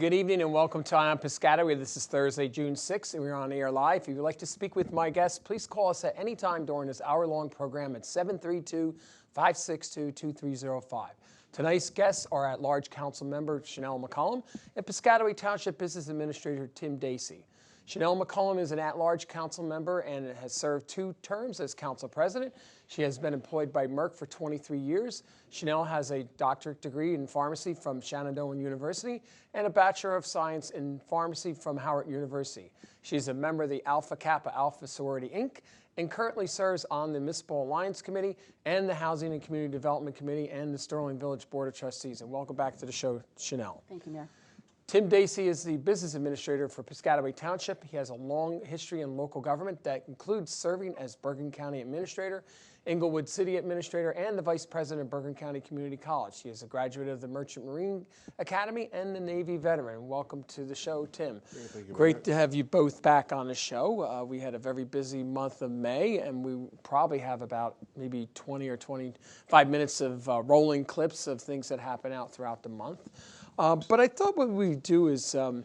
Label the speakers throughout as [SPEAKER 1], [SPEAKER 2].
[SPEAKER 1] good evening and welcome to On Piscataway. This is Thursday, June 6th, and we're on air live. If you would like to speak with my guests, please call us at any time during this hour-long program at 732-562-2305. Tonight's guests are at-large Councilmember Chanelle McCullum and Piscataway Township Business Administrator Tim Dacey. Chanelle McCullum is an at-large council member and has served 2 terms as council president. She has been employed by Merck for 23 years. Chanelle has a doctorate degree in pharmacy from Shenandoah University and a Bachelor of Science in Pharmacy from Howard University. She is a member of the Alpha Kappa Alpha Sorority, Inc., and currently serves on the Municipal Alliance Committee and the Housing and Community Development Committee and the Sterling Village Board of Trustees. And welcome back to the show, Chanelle.
[SPEAKER 2] Thank you, Mayor.
[SPEAKER 1] Tim Dacey is the business administrator for Piscataway Township. He has a long history in local government that includes serving as Bergen County Administrator, Inglewood City Administrator, and the Vice President of Bergen County Community College. He is a graduate of the Merchant Marine Academy and the Navy veteran. Welcome to the show, Tim.
[SPEAKER 3] Thank you.
[SPEAKER 1] Great to have you both back on the show. We had a very busy month of May, and we probably have about maybe 20 or 25 minutes of rolling clips of things that happen out throughout the month. But I thought what we do is, you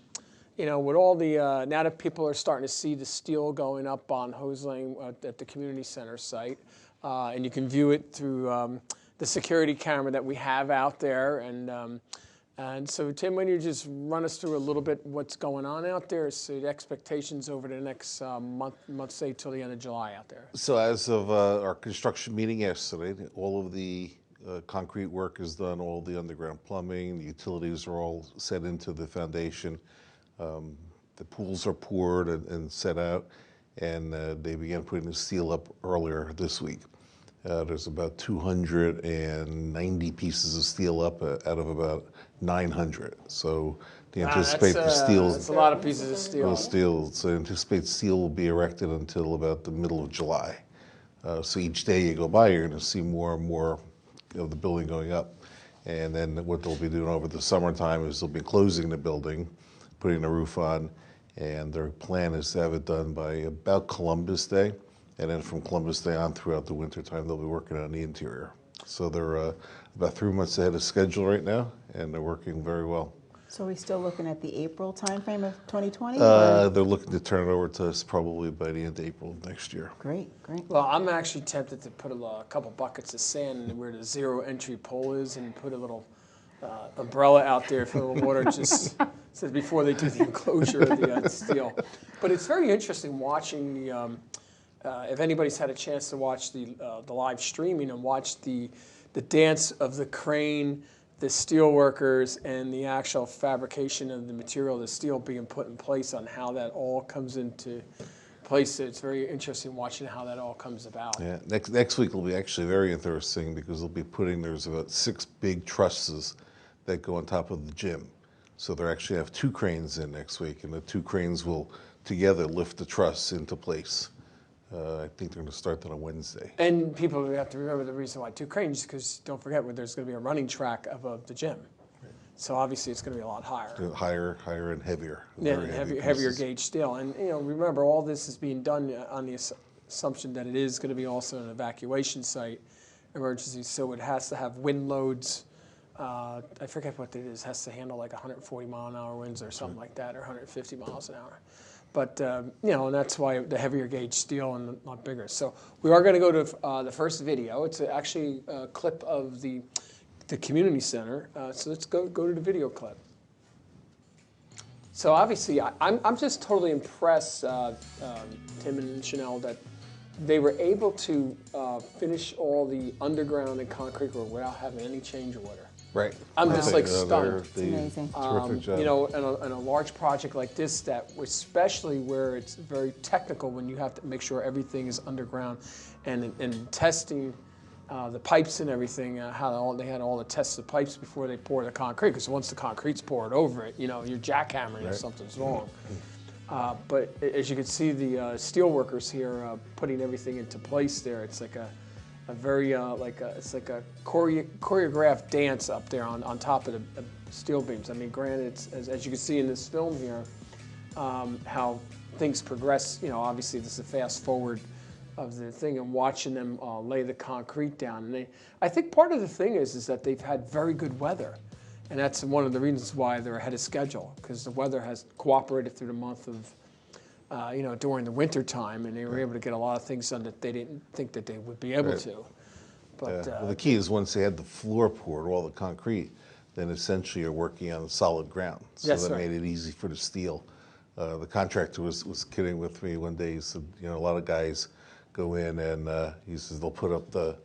[SPEAKER 1] know, with all the, now that people are starting to see the steel going up on Hose Lane at the community center site, and you can view it through the security camera that we have out there. And so, Tim, why don't you just run us through a little bit what's going on out there, so the expectations over the next month, say, till the end of July out there.
[SPEAKER 3] So as of our construction meeting yesterday, all of the concrete work is done, all the underground plumbing, the utilities are all set into the foundation. The pools are poured and set out, and they began putting the steel up earlier this week. There's about 290 pieces of steel up out of about 900. So they anticipate the steel.
[SPEAKER 1] That's a lot of pieces of steel.
[SPEAKER 3] So anticipate steel will be erected until about the middle of July. So each day you go by, you're going to see more and more of the building going up. And then what they'll be doing over the summertime is they'll be closing the building, putting the roof on, and their plan is to have it done by about Columbus Day. And then from Columbus Day on throughout the winter time, they'll be working on the interior. So they're about 3 months ahead of schedule right now, and they're working very well.
[SPEAKER 2] So are we still looking at the April timeframe of 2020?
[SPEAKER 3] They're looking to turn it over to us probably by the end of April of next year.
[SPEAKER 2] Great, great.
[SPEAKER 1] Well, I'm actually tempted to put a couple buckets of sand where the zero entry pole is and put a little umbrella out there for the water, just says before they do the enclosure of the steel. But it's very interesting watching the, if anybody's had a chance to watch the live streaming and watch the dance of the crane, the steel workers, and the actual fabrication of the material, the steel being put in place, on how that all comes into place. It's very interesting watching how that all comes about.
[SPEAKER 3] Yeah, next week will be actually very interesting because they'll be there's about 6 big trusses that go on top of the gym. So they actually have 2 cranes in next week, and the 2 cranes will together lift the truss into place. I think they're going to start that on Wednesday.
[SPEAKER 1] And people have to remember the reason why 2 cranes, because don't forget, there's going to be a running track above the gym. Right. So obviously it's going to be a lot higher.
[SPEAKER 3] Higher and heavier.
[SPEAKER 1] Yeah, heavier gauge steel. And you know, remember, all this is being done on the assumption that it is going to be also an evacuation site, emergency. So it has to have wind loads. I forget what it is. It has to handle like 140-mile-an-hour winds or something like that, or 150 miles an hour. But, you know, and that's why the heavier gauge steel and a lot bigger. So we are going to go to the first video. It's actually a clip of the community center. So let's go to the video clip. So obviously, I'm just totally impressed, Tim and Chanelle, that they were able to finish all the underground and concrete work without having any change order.
[SPEAKER 3] Right.
[SPEAKER 1] I'm just like stunned.
[SPEAKER 2] It's amazing.
[SPEAKER 3] Terrific job.
[SPEAKER 1] You know, in a large project like this, that especially where it's very technical, when you have to make sure everything is underground, and testing the pipes and everything, they had all the tests of pipes before they pour the concrete, because once the concrete's poured over it, you know, you're jackhammering if something's wrong. But as you can see, the steel workers here putting everything into place there. It's like a very it's like a choreographed dance up there on top of the steel beams. I mean, granted, as you can see in this film here, how things progress. You know, obviously this is a fast forward of the thing, and watching them lay the concrete down. And I think part of the thing is that they've had very good weather. And that's one of the reasons why they're ahead of schedule, because the weather has cooperated through the month of, during the winter time, and they were able to get a lot of things done that they didn't think that they would be able to. But
[SPEAKER 3] well, the key is once they had the floor poured, all the concrete, then essentially you're working on solid ground. So
[SPEAKER 1] Yes,
[SPEAKER 3] that
[SPEAKER 1] sir.
[SPEAKER 3] made it easy for the steel. The contractor was kidding with me one day. He said, a lot of guys go in and he says they'll put up the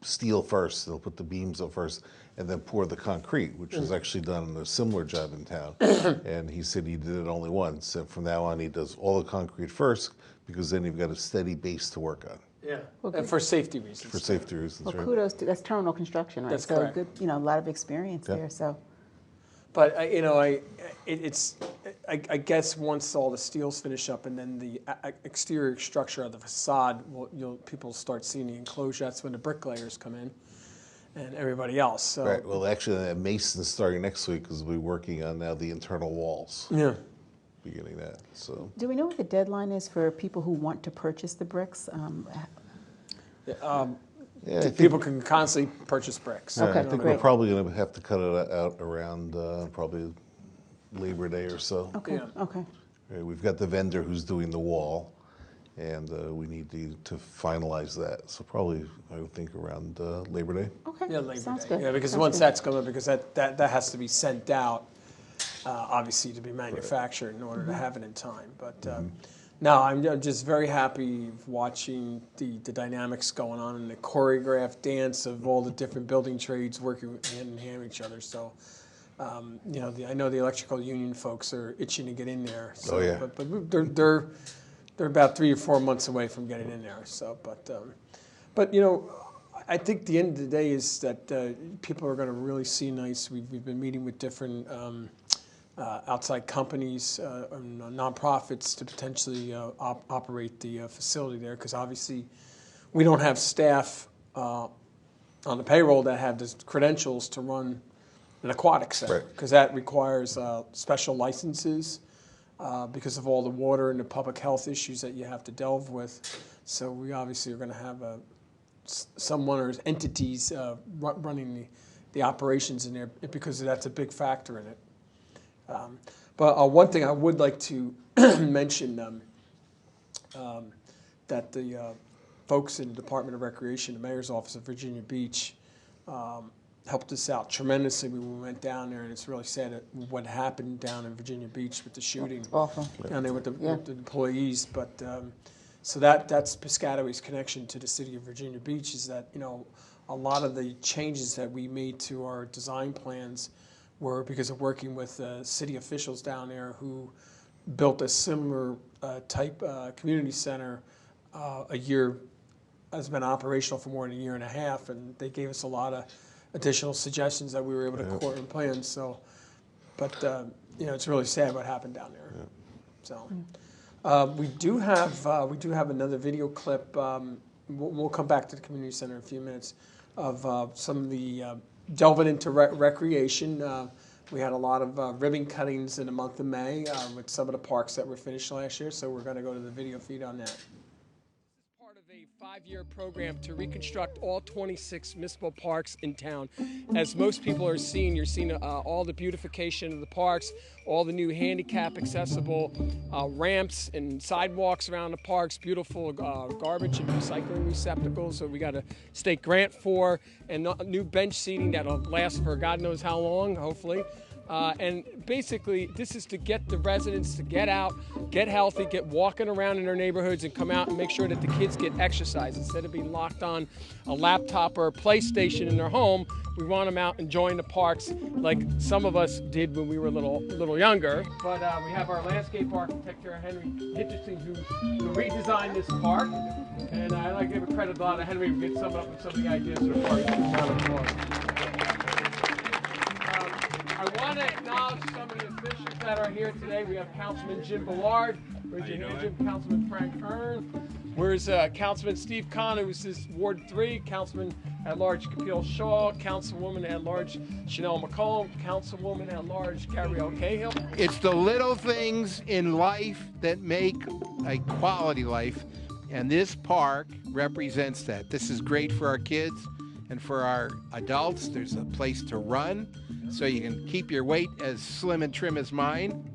[SPEAKER 3] steel first, they'll put the beams up first, and then pour the concrete, which is actually done in a similar job in town. And he said he did it only once, and from now on he does all the concrete first, because then you've got a steady base to work on.
[SPEAKER 1] yeah, and for safety reasons.
[SPEAKER 3] For safety reasons,
[SPEAKER 2] Well,
[SPEAKER 3] right?
[SPEAKER 2] kudos to, that's terminal construction, right?
[SPEAKER 1] That's
[SPEAKER 2] so
[SPEAKER 1] correct.
[SPEAKER 2] good, a lot of experience
[SPEAKER 3] Yeah.
[SPEAKER 2] there, so.
[SPEAKER 1] But I guess once all the steel's finished up and then the exterior structure of the facade, people start seeing the enclosure. That's when the bricklayers come in, and everybody else. So,
[SPEAKER 3] Right. Well, actually, Mason's starting next week because we'll be working on now the internal walls,
[SPEAKER 1] yeah.
[SPEAKER 3] beginning that. So
[SPEAKER 2] Do we know what the deadline is for people who want to purchase the bricks?
[SPEAKER 3] yeah, I think,
[SPEAKER 1] People can constantly purchase bricks.
[SPEAKER 2] Okay,
[SPEAKER 3] I think
[SPEAKER 2] great.
[SPEAKER 3] we're probably going to have to cut it out around probably Labor Day or so.
[SPEAKER 2] Okay,
[SPEAKER 1] Yeah.
[SPEAKER 2] okay.
[SPEAKER 3] Right, we've got the vendor who's doing the wall, and we need to finalize that. So probably, I would think around Labor Day.
[SPEAKER 2] Okay,
[SPEAKER 1] Yeah, Labor
[SPEAKER 2] sounds
[SPEAKER 1] Day.
[SPEAKER 2] good.
[SPEAKER 1] Yeah, because
[SPEAKER 2] Sounds
[SPEAKER 1] once
[SPEAKER 2] good.
[SPEAKER 1] that's coming, because that has to be sent out, obviously to be manufactured in order to have it in time. But no, I'm just very happy watching the dynamics going on and the choreographed dance of all the different building trades working hand in hand with each other. So, I know the electrical union folks are itching to get in there. So,
[SPEAKER 3] Oh, yeah.
[SPEAKER 1] But they're about 3 or 4 months away from getting in there. So, but I think the end of the day is that people are going to really see nice. We've been meeting with different outside companies and nonprofits to potentially operate the facility there, because obviously we don't have staff on the payroll that have the credentials to run an aquatic center,
[SPEAKER 3] Right.
[SPEAKER 1] because that requires special licenses because of all the water and the public health issues that you have to delve with. So we obviously are going to have someone or entities running the operations in there, because that's a big factor in it. But one thing I would like to mention, that the folks in the Department of Recreation, the Mayor's Office of Virginia Beach, helped us out tremendously when we went down there, and it's really sad what happened down in Virginia Beach with the shooting
[SPEAKER 2] Awful.
[SPEAKER 1] down there with the,
[SPEAKER 2] Yeah.
[SPEAKER 1] with the employees. But so that's Piscataway's connection to the city of Virginia Beach, is that a lot of the changes that we made to our design plans were because of working with city officials down there who built a similar type community center has been operational for more than a year and a half, and they gave us a lot of additional suggestions that we were able to court and plan. So, but it's really sad what happened down there.
[SPEAKER 3] Yeah.
[SPEAKER 1] So, we do have another video clip. We'll come back to the community center in a few minutes of some of the delving into recreation. We had a lot of ribbon cuttings in the month of May with some of the parks that were finished last year. So we're going to go to the video feed on that. Part of a 5-year program to reconstruct all 26 municipal parks in town. As most people are seeing, you're seeing all the beautification of the parks, all the new handicap accessible ramps and sidewalks around the parks, beautiful garbage and recycling receptacles that we got a state grant for, and new bench seating that'll last for God knows how long, hopefully. And basically, this is to get the residents to get out, get healthy, get walking around in their neighborhoods, and come out and make sure that the kids get exercise. Instead of being locked on a laptop or a PlayStation in their home, we want them out enjoying the parks like some of us did when we were a little younger. But we have our landscape architect here, Henry Hitchison, who redesigned this park. And I'd like to give a credit to Henry to get some up with some of the ideas for the park. I want to acknowledge some of the officials that are here today. We have Councilman Jim Ballard, Virginia Region, Councilman Frank Hearn. Where's Councilman Steve Kahn, who's this Ward 3, Councilman at Large Kapil Shaw, Councilwoman at Large Chanelle McCullum, Councilwoman at Large Gabrielle Cahill.
[SPEAKER 4] It's the little things in life that make a quality life, and this park represents that. This is great for our kids and for our adults. There's a place to run. so you can keep your weight as slim and trim as mine.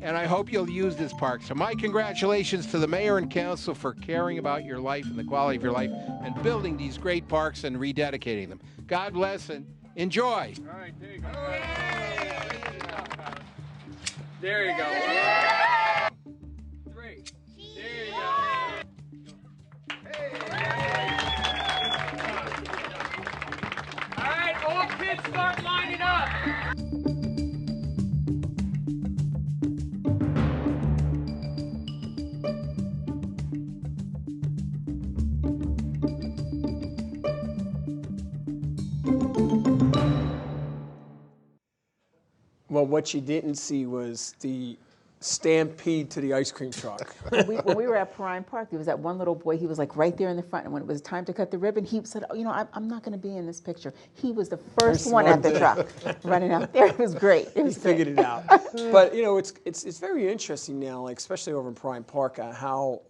[SPEAKER 4] And I hope you'll use this park. So my congratulations to the mayor and council for caring about your life and the quality of your life and building these great parks and rededicating them. God bless and enjoy.
[SPEAKER 1] All right, there you go. There you go. 3. There you go. All right, all kids start lining up. Well, what you didn't see was the stampede to the ice cream truck.
[SPEAKER 2] When we were at Prime Park, there was that one little boy, he was like right there in the front, and when it was time to cut the ribbon, he said, oh, you know, I'm not going to be in this picture. He was the first one at the truck running out there. It was great. It was
[SPEAKER 1] He figured it out. But, you know, it's very interesting now, like especially over in Prime Park, how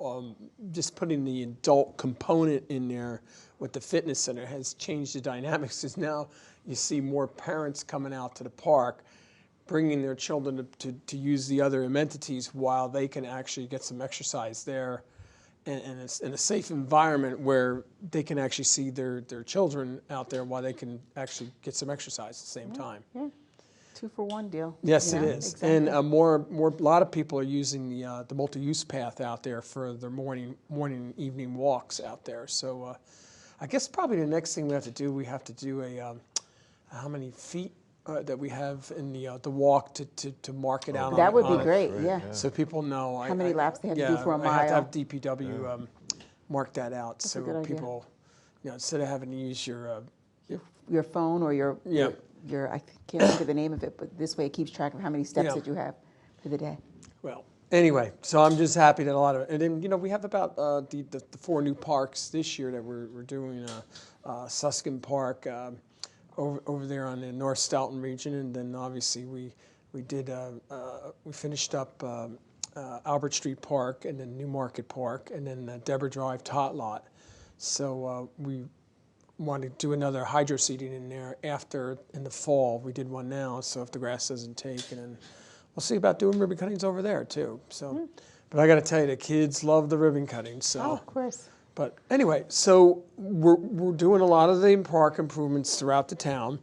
[SPEAKER 1] just putting the adult component in there with the fitness center has changed the dynamics, because now you see more parents coming out to the park bringing their children to use the other amenities while they can actually get some exercise there in a safe environment where they can actually see their children out there while they can actually get some exercise at the same time.
[SPEAKER 2] Yeah. 2-for-1 deal.
[SPEAKER 1] Yes,
[SPEAKER 2] you
[SPEAKER 1] it
[SPEAKER 2] know?
[SPEAKER 1] is.
[SPEAKER 2] Exactly.
[SPEAKER 1] And a lot of people are using the multi-use path out there for their morning and evening walks out there. So I guess probably the next thing we have to do a how many feet that we have in the walk to mark it out.
[SPEAKER 2] That would
[SPEAKER 1] on
[SPEAKER 2] be
[SPEAKER 1] it.
[SPEAKER 2] great, yeah.
[SPEAKER 1] So people know
[SPEAKER 2] How many laps they have to do for a mile.
[SPEAKER 1] I have to have DPW mark that out.
[SPEAKER 2] That's
[SPEAKER 1] so
[SPEAKER 2] a good idea.
[SPEAKER 1] people, you know, instead of having to use your
[SPEAKER 2] Your phone or your I can't think of the name of it, but this way it keeps track of how many steps that you have for the day.
[SPEAKER 1] well, anyway, so I'm just happy that a lot of it. And then, you know, we have about the 4 new parks this year that we're doing. Suskin Park over there on the North Stoughton region, and then obviously we finished up Albert Street Park, and then Newmarket Park, and then Deborah Drive Tot Lot. So we want to do another hydro seeding in there in the fall. We did one now, so if the grass doesn't take, and then we'll see about doing ribbon cuttings over there too. So, but I got to tell you, the kids love the ribbon cutting. So,
[SPEAKER 2] Oh, of course.
[SPEAKER 1] but anyway, so we're doing a lot of the park improvements throughout the town,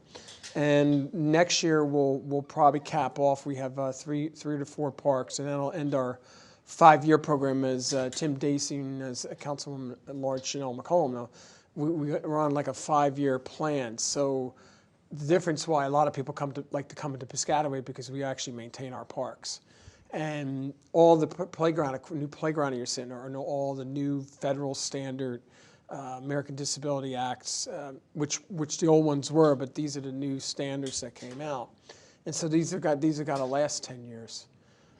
[SPEAKER 1] and next year we'll probably cap off. We have 3 to 4 parks, and that'll end our 5-year program as Tim Dacey and as Councilwoman at Large Chanelle McCullum know. We're on like a 5-year plan. So the difference why a lot of people like to come into Piscataway, because we actually maintain our parks. And all the new playground you're seeing are all the new federal standard American Disability Acts, which the old ones were, but these are the new standards that came out. And so these have got to last 10 years.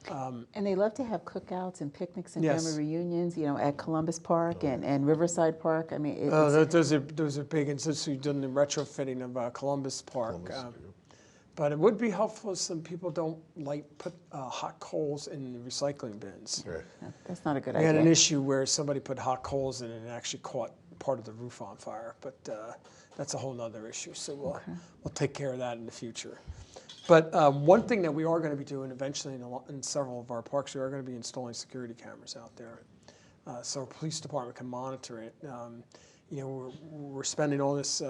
[SPEAKER 2] And they love to have cookouts and picnics and
[SPEAKER 1] Yes.
[SPEAKER 2] family reunions, you know, at Columbus Park and Riverside Park. I mean,
[SPEAKER 1] those are big. And since we've done the retrofitting of Columbus Park, but it would be helpful if some people don't put hot coals in the recycling bins.
[SPEAKER 3] Right.
[SPEAKER 2] that's not a good
[SPEAKER 1] We
[SPEAKER 2] idea.
[SPEAKER 1] had an issue where somebody put hot coals in it and it actually caught part of the roof on fire, but that's a whole nother issue. So we'll take care of that in the future. But one thing that we are going to be doing eventually in several of our parks, we are going to be installing security cameras out there, so our police department can monitor it. You know, we're spending all this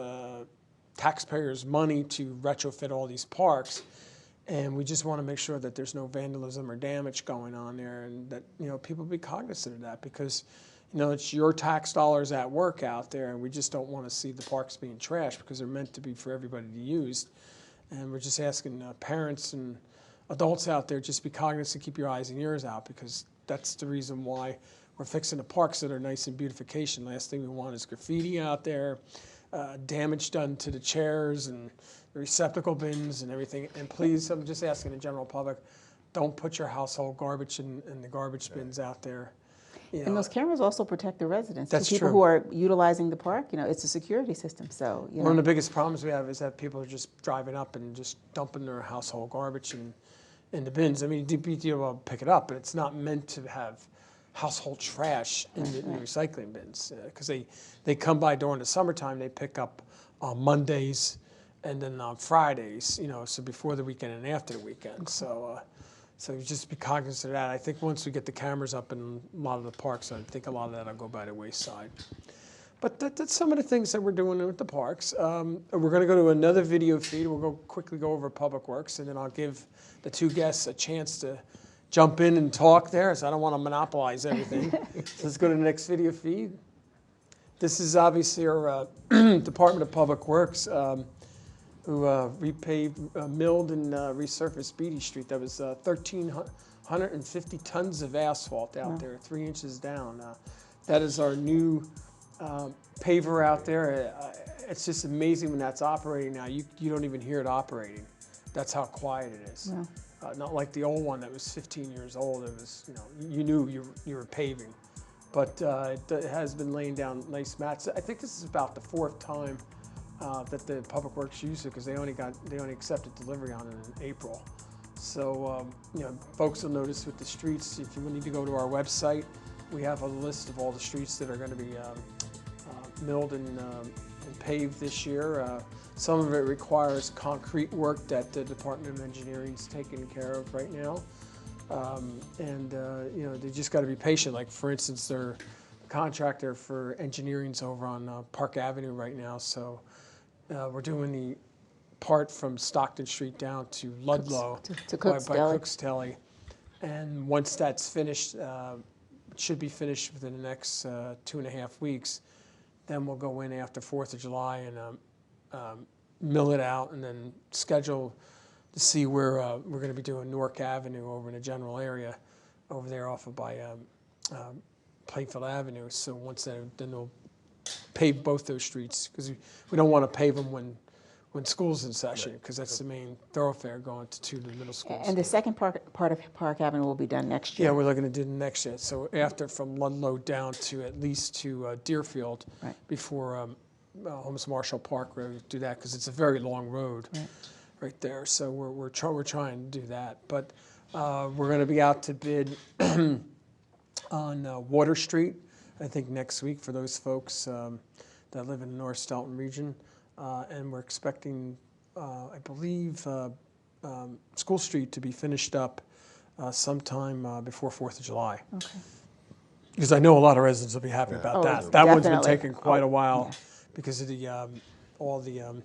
[SPEAKER 1] taxpayers' money to retrofit all these parks, and we just want to make sure that there's no vandalism or damage going on there, and that, you know, people be cognizant of that, because, you know, it's your tax dollars at work out there, and we just don't want to see the parks being trashed, because they're meant to be for everybody to use. And we're just asking parents and adults out there, just be cognizant, keep your eyes and ears out, because that's the reason why we're fixing the parks that are nice and beautification. Last thing we want is graffiti out there, damage done to the chairs and the receptacle bins and everything. And please, I'm just asking the general public, don't put your household garbage in the garbage bins out there. You know,
[SPEAKER 2] And those cameras also protect the residents.
[SPEAKER 1] That's
[SPEAKER 2] the people
[SPEAKER 1] true.
[SPEAKER 2] who are utilizing the park, you know, it's a security system. So, you know.
[SPEAKER 1] one of the biggest problems we have is that people are just driving up and just dumping their household garbage in the bins. I mean, DPT will pick it up, but it's not meant to have household trash in the recycling bins, because they come by during the summertime. They pick up on Mondays and then on Fridays, so before the weekend and after the weekend. So you just be cognizant of that. I think once we get the cameras up in a lot of the parks, I think a lot of that will go by the wayside. But that's some of the things that we're doing with the parks. We're going to go to another video feed. We'll quickly go over Public Works, and then I'll give the two guests a chance to jump in and talk there, so I don't want to monopolize everything. So let's go to the next video feed. This is obviously our Department of Public Works, who repaved, milled, and resurfaced Beatty Street. That was 1,350 tons of asphalt out there, 3 inches down. That is our new paver out there. It's just amazing when that's operating now. You don't even hear it operating. That's how quiet it is.
[SPEAKER 2] Wow.
[SPEAKER 1] Not like the old one that was 15 years old. It was, you knew you were paving. But it has been laying down nice mats. I think this is about the 4th time that the Public Works used it, because they only accepted delivery on it in April. So folks will notice with the streets. If you need to go to our website, we have a list of all the streets that are going to be milled and paved this year. Some of it requires concrete work that the Department of Engineering is taking care of right now. They just got to be patient. Like, for instance, their contractor for engineering's over on Park Avenue right now. So we're doing the part from Stockton Street down to Ludlow
[SPEAKER 2] to Cook's
[SPEAKER 1] by
[SPEAKER 2] Deli.
[SPEAKER 1] Cook's Deli. And once that's finished, it should be finished within the next 2.5 weeks. Then we'll go in after 4th of July and mill it out, and then schedule to see where we're going to be doing Newark Avenue over in the general area over there off of by Plainfield Avenue. So once then they'll pave both those streets, because we don't want to pave them when school's in session, because that's the main thoroughfare going to the middle school.
[SPEAKER 2] And the second part of Park Avenue will be done next year.
[SPEAKER 1] Yeah, we're looking to do the next year. So after, from Ludlow down to at least to Deerfield,
[SPEAKER 2] Right.
[SPEAKER 1] before Holmes Marshall Park Road, do that, because it's a very long road right there. So we're trying to do that. But we're going to be out to bid on Water Street, I think next week, for those folks that live in the North Stoughton region. And we're expecting, I believe, School Street to be finished up sometime before 4th of July. Okay. Because I know a lot of residents will be happy about that. That one's been taking quite a while because of the all the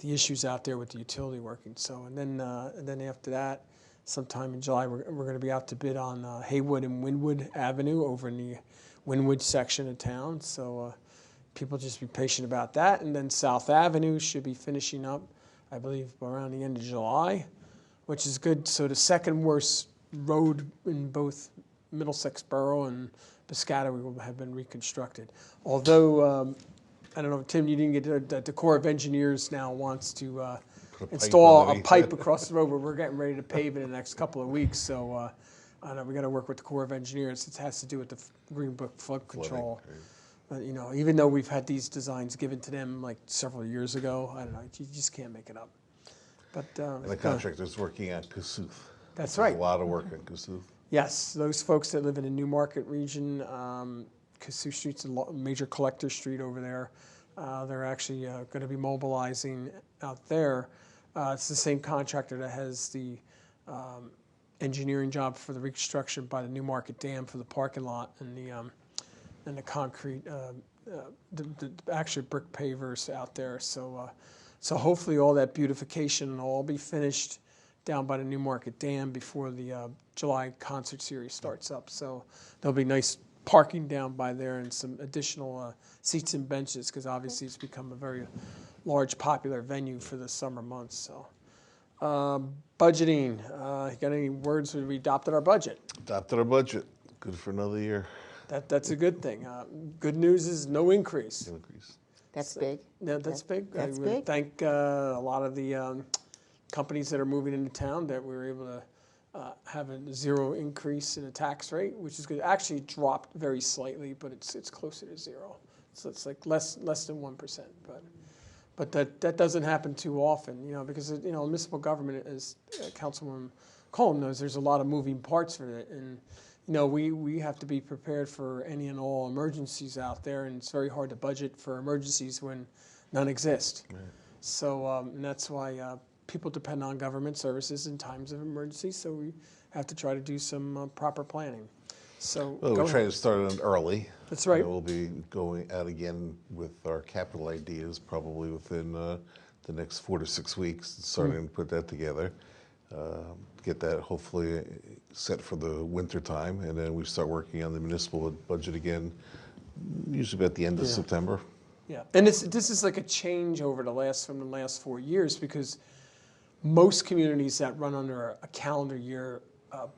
[SPEAKER 1] issues out there with the utility working. So and then after that, sometime in July, we're going to be out to bid on Haywood and Wynwood Avenue over in the Wynwood section of town. So. People just be patient about that. And then South Avenue should be finishing up, I believe, around the end of July, which is good. So the second worst road in both Middlesex Borough and Piscataway will have been reconstructed. Although, I don't know, Tim, you didn't get that the Corps of Engineers now wants to install a pipe across the road, where we're getting ready to pave it in the next couple of weeks. So I know we got to work with the Corps of Engineers. It has to do with the Green Book flood control. But, even though we've had these designs given to them like several years ago, I don't know, you just can't make it up. But
[SPEAKER 3] and the contractor's working at Kossuth.
[SPEAKER 1] That's right.
[SPEAKER 3] There's a lot of work at Kossuth.
[SPEAKER 1] Yes, those folks that live in the Newmarket region, Kossuth Street's a major collector street over there. They're actually going to be mobilizing out there. It's the same contractor that has the engineering job for the reconstruction by the Newmarket Dam for the parking lot and the concrete, the actual brick pavers out there. So hopefully all that beautification will all be finished down by the Newmarket Dam before the July concert series starts up. So there'll be nice parking down by there and some additional seats and benches, because obviously it's become a very large, popular venue for the summer months. So budgeting, you got any words? We adopted our budget.
[SPEAKER 3] Adopted our budget. Good for another year.
[SPEAKER 1] That's a good thing. Good news is no increase.
[SPEAKER 3] No increase.
[SPEAKER 2] That's big.
[SPEAKER 1] Yeah, that's big.
[SPEAKER 2] That's
[SPEAKER 1] I
[SPEAKER 2] big.
[SPEAKER 1] Thank a lot of the companies that are moving into town that we were able to have a zero increase in the tax rate, which is good. Actually, it dropped very slightly, but it's closer to zero. So it's like less than 1%. But that doesn't happen too often, because municipal government, as Councilmember McCullum knows, there's a lot of moving parts for it, and we have to be prepared for any and all emergencies out there, and it's very hard to budget for emergencies when none exist. Right. So and that's why people depend on government services in times of emergency. So we have to try to do some proper planning. So
[SPEAKER 3] Well,
[SPEAKER 1] go
[SPEAKER 3] we're trying
[SPEAKER 1] ahead.
[SPEAKER 3] to start it early.
[SPEAKER 1] That's right.
[SPEAKER 3] We'll be going out again with our capital ideas probably within the next 4 to 6 weeks, starting to put that together. Get that hopefully set for the winter time, and then we start working on the municipal budget again, usually about the end of September.
[SPEAKER 1] Yeah, and this is like a change over from the last 4 years, because most communities that run under a calendar year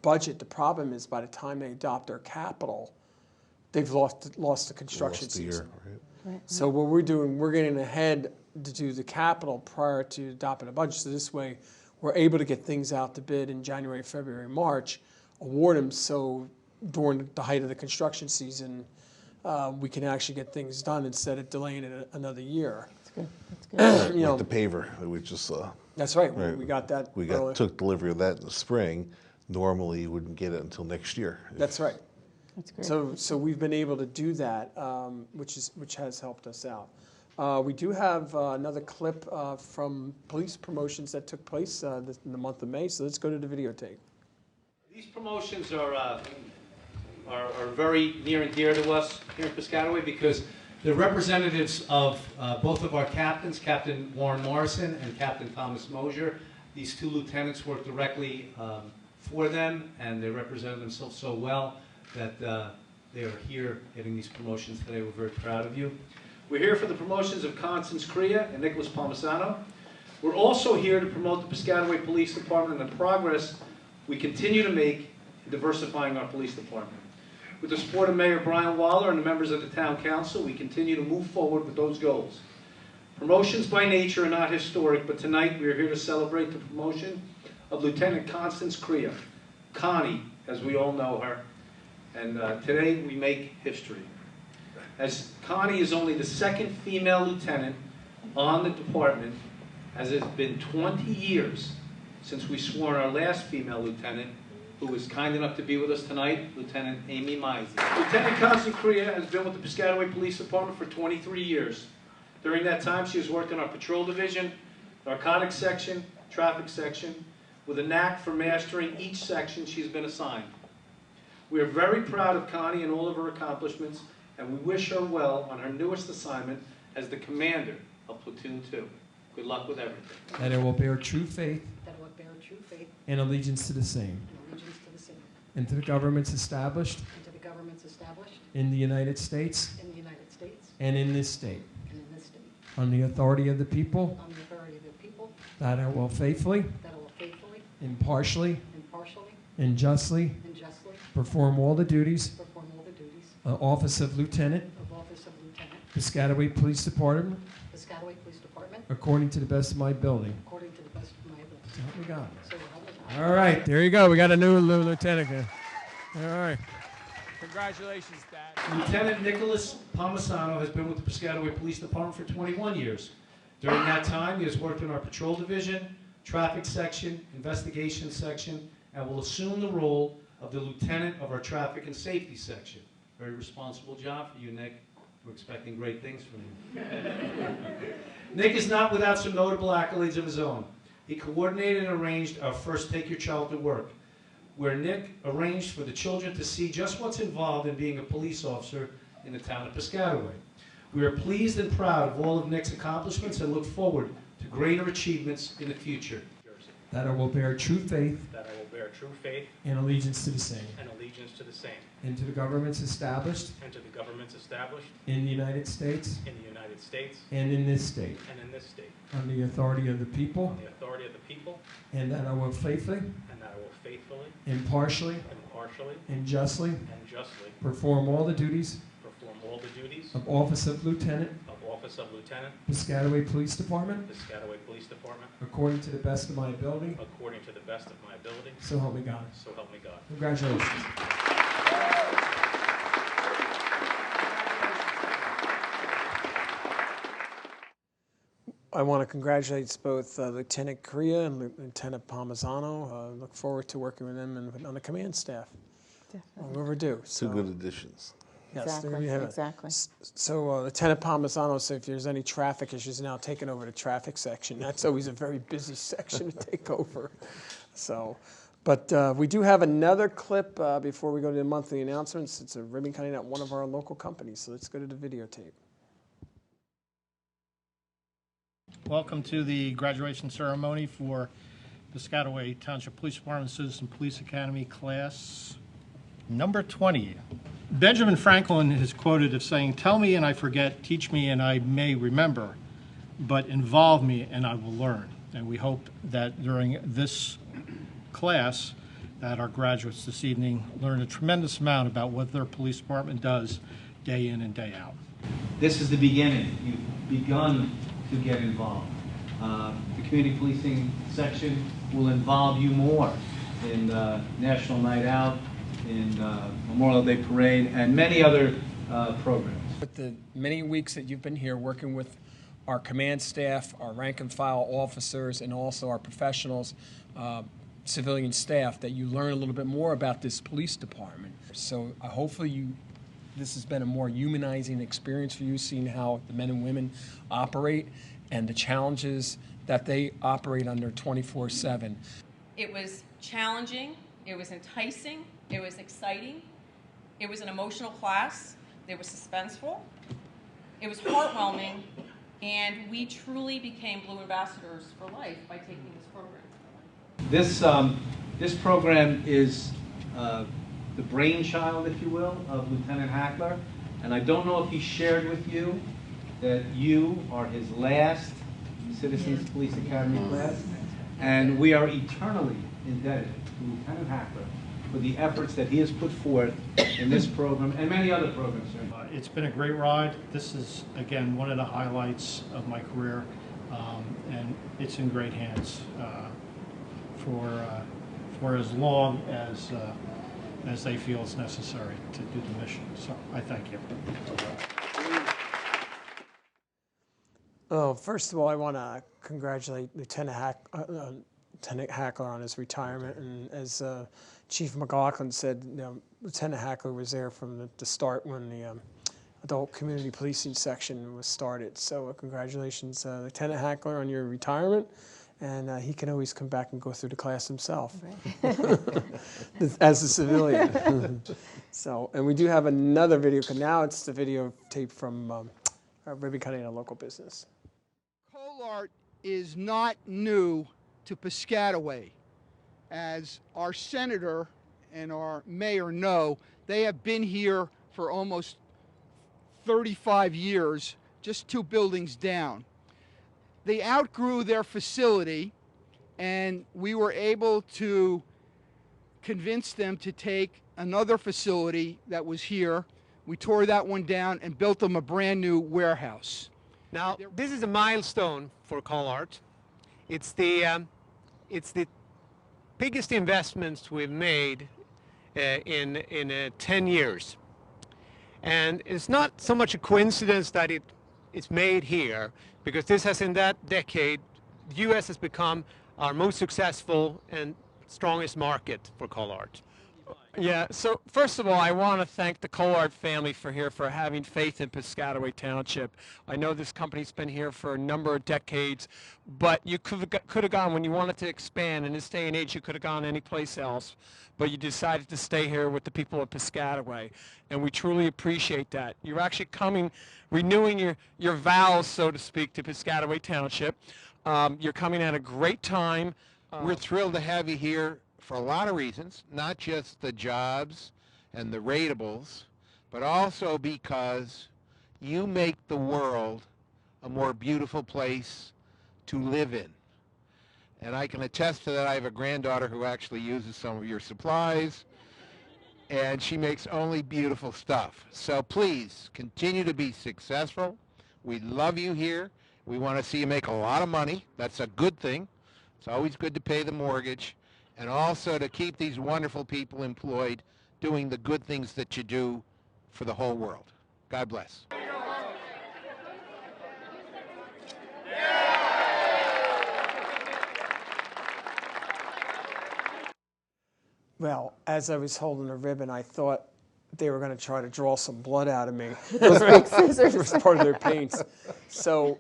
[SPEAKER 1] budget, the problem is by the time they adopt their capital, they've lost the construction
[SPEAKER 3] Lost a year,
[SPEAKER 1] season.
[SPEAKER 3] right?
[SPEAKER 1] So what we're doing, we're getting ahead to do the capital prior to adopting a budget. So this way, we're able to get things out to bid in January, February, March, award them, so during the height of the construction season, we can actually get things done instead of delaying it another year.
[SPEAKER 2] That's good. That's good.
[SPEAKER 1] You know,
[SPEAKER 3] Like the paver that we just saw.
[SPEAKER 1] that's right.
[SPEAKER 3] Right.
[SPEAKER 1] We got that.
[SPEAKER 3] We
[SPEAKER 1] early.
[SPEAKER 3] took delivery of that in the spring. Normally, you wouldn't get it until next year.
[SPEAKER 1] That's right.
[SPEAKER 2] That's great.
[SPEAKER 1] So we've been able to do that, which has helped us out. We do have another clip from police promotions that took place in the month of May. So let's go to the videotape.
[SPEAKER 5] These promotions are very near and dear to us here in Piscataway because they're representatives of both of our captains, Captain Warren Morrison and Captain Thomas Mosier. These two lieutenants work directly for them, and they represent themselves so well that they are here getting these promotions today. We're very proud of you. We're here for the promotions of Constance Crea and Nicholas Palmisano. We're also here to promote the Piscataway Police Department and the progress we continue to make in diversifying our police department. With the support of Mayor Brian Waller and the members of the Town Council, we continue to move forward with those goals. Promotions by nature are not historic, but tonight we are here to celebrate the promotion of Lieutenant Constance Crea, Connie, as we all know her, and today we make history. As Connie is only the second female lieutenant on the department, as it's been 20 years since we swore our last female lieutenant, who was kind enough to be with us tonight, Lieutenant Amy Meisey. Lieutenant Constance Crea has been with the Piscataway Police Department for 23 years. During that time, she has worked in our patrol division, narcotics section, traffic section, with a knack for mastering each section she's been assigned. We are very proud of Connie and all of her accomplishments, and we wish her well on her newest assignment as the commander of Platoon 2. Good luck with everything.
[SPEAKER 6] That I will bear true faith
[SPEAKER 7] that I will bear true faith
[SPEAKER 6] and allegiance to the same,
[SPEAKER 7] and allegiance to the same,
[SPEAKER 6] and to the governments established
[SPEAKER 7] and to the governments established
[SPEAKER 6] in the United States
[SPEAKER 7] in the United States
[SPEAKER 6] and in this state,
[SPEAKER 7] and in this state,
[SPEAKER 6] on the authority of the people,
[SPEAKER 7] on the authority of the people,
[SPEAKER 6] that I will faithfully,
[SPEAKER 7] that I will faithfully,
[SPEAKER 6] impartially,
[SPEAKER 7] impartially,
[SPEAKER 6] and justly
[SPEAKER 7] and justly
[SPEAKER 6] perform all the duties
[SPEAKER 7] perform all the duties
[SPEAKER 6] of office of lieutenant,
[SPEAKER 7] of office of lieutenant,
[SPEAKER 6] Piscataway Police Department,
[SPEAKER 7] Piscataway Police Department,
[SPEAKER 6] according to the best of my ability.
[SPEAKER 7] according to the best of my ability.
[SPEAKER 6] So help me God.
[SPEAKER 7] So help me God.
[SPEAKER 6] All right, there you go. We got a new lieutenant here. All right.
[SPEAKER 1] Congratulations, Dad.
[SPEAKER 5] Lieutenant Nicholas Palmisano has been with the Piscataway Police Department for 21 years. During that time, he has worked in our patrol division, traffic section, investigation section, and will assume the role of the lieutenant of our traffic and safety section. Very responsible job for you, Nick. We're expecting great things from you. Nick is not without some notable accolades of his own. He coordinated and arranged our first Take Your Child to Work, where Nick arranged for the children to see just what's involved in being a police officer in the town of Piscataway. We are pleased and proud of all of Nick's accomplishments and look forward to greater achievements in the future.
[SPEAKER 6] That I will bear true faith
[SPEAKER 8] That I will bear true faith
[SPEAKER 6] and allegiance to the same,
[SPEAKER 8] and allegiance to the same,
[SPEAKER 6] and to the governments established
[SPEAKER 8] and to the governments established
[SPEAKER 6] in the United States
[SPEAKER 8] in the United States
[SPEAKER 6] and in this state,
[SPEAKER 8] and in this state,
[SPEAKER 6] on the authority of the people,
[SPEAKER 8] on the authority of the people,
[SPEAKER 6] and that I will faithfully,
[SPEAKER 8] and that I will faithfully,
[SPEAKER 6] impartially,
[SPEAKER 8] impartially,
[SPEAKER 6] and justly
[SPEAKER 8] and justly
[SPEAKER 6] perform all the duties
[SPEAKER 8] perform all the duties
[SPEAKER 6] of office of lieutenant,
[SPEAKER 8] of office of lieutenant,
[SPEAKER 6] Piscataway Police Department,
[SPEAKER 8] Piscataway Police Department,
[SPEAKER 6] according to the best of my ability.
[SPEAKER 8] according to the best of my ability,
[SPEAKER 6] So help me God.
[SPEAKER 8] so help me God.
[SPEAKER 6] Congratulations.
[SPEAKER 1] I want to congratulate both Lieutenant Crea and Lieutenant Palmisano. Look forward to working with them and on the command staff.
[SPEAKER 2] Definitely.
[SPEAKER 1] Long overdue.
[SPEAKER 3] Two
[SPEAKER 1] So,
[SPEAKER 3] good additions.
[SPEAKER 1] Yes,
[SPEAKER 2] Exactly, exactly.
[SPEAKER 1] So Lieutenant Palmisano said if there's any traffic issues now, taking over the traffic section. That's always a very busy section to take over. So, but we do have another clip before we go to the monthly announcements. It's a ribbon cutting at one of our local companies. So let's go to the videotape.
[SPEAKER 9] Welcome to the graduation ceremony for Piscataway Township Police Department Citizen Police Academy class number 20. Benjamin Franklin is quoted as saying, "Tell me and I forget, teach me and I may remember, but involve me and I will learn." And we hope that during this class that our graduates this evening learn a tremendous amount about what their police department does day in and day out.
[SPEAKER 5] This is the beginning. You've begun to get involved. The community policing section will involve you more in National Night Out, in Memorial Day Parade, and many other programs.
[SPEAKER 1] With the many weeks that you've been here working with our command staff, our rank and file officers, and also our professionals, civilian staff, that you learn a little bit more about this police department. So hopefully this has been a more humanizing experience for you, seeing how the men and women operate and the challenges that they operate under 24/7.
[SPEAKER 10] It was challenging, it was enticing, it was exciting, it was an emotional class, it was suspenseful, it was heartwarming, and we truly became Blue Ambassadors for life by taking this program.
[SPEAKER 5] This program is the brainchild, if you will, of Lieutenant Hackler, and I don't know if he shared with you that you are his last Citizens Police Academy class, and we are eternally indebted to Lieutenant Hackler for the efforts that he has put forth in this program and many other programs.
[SPEAKER 9] It's been a great ride. This is, again, one of the highlights of my career, and it's in great hands for as long as they feel is necessary to do the mission. So I thank you.
[SPEAKER 1] Oh, first of all, I want to congratulate Lieutenant Hackler on his retirement. And as Chief McLaughlin said, Lieutenant Hackler was there from the start when the adult community policing section was started. So congratulations, Lieutenant Hackler, on your retirement. And he can always come back and go through the class himself, right. As a civilian. So, and we do have another video, because now it's the videotape from ribbon cutting at a local business.
[SPEAKER 11] Colart is not new to Piscataway. As our senator and our mayor know, they have been here for almost 35 years, just 2 buildings down. They outgrew their facility, and we were able to convince them to take another facility that was here. We tore that one down and built them a brand new warehouse.
[SPEAKER 12] Now, this is a milestone for Colart. It's the biggest investments we've made in 10 years. And it's not so much a coincidence that it's made here, because this has, in that decade, the U.S. has become our most successful and strongest market for Colart. Yeah, so first of all, I want to thank the Colart family for having faith in Piscataway Township. I know this company's been here for a number of decades, but you could have gone, when you wanted to expand in this day and age, you could have gone anyplace else, but you decided to stay here with the people of Piscataway, and we truly appreciate that. You're actually coming, renewing your vows, so to speak, to Piscataway Township. You're coming at a great time.
[SPEAKER 4] We're thrilled to have you here for a lot of reasons, not just the jobs and the ratables, but also because you make the world a more beautiful place to live in. And I can attest to that. I have a granddaughter who actually uses some of your supplies, and she makes only beautiful stuff. So please continue to be successful. We love you here. We want to see you make a lot of money. That's a good thing. It's always good to pay the mortgage, and also to keep these wonderful people employed doing the good things that you do for the whole world. God bless.
[SPEAKER 1] Well, as I was holding the ribbon, I thought they were going to try to draw some blood out of me.
[SPEAKER 2] Those big scissors.
[SPEAKER 1] It was part of their paints. So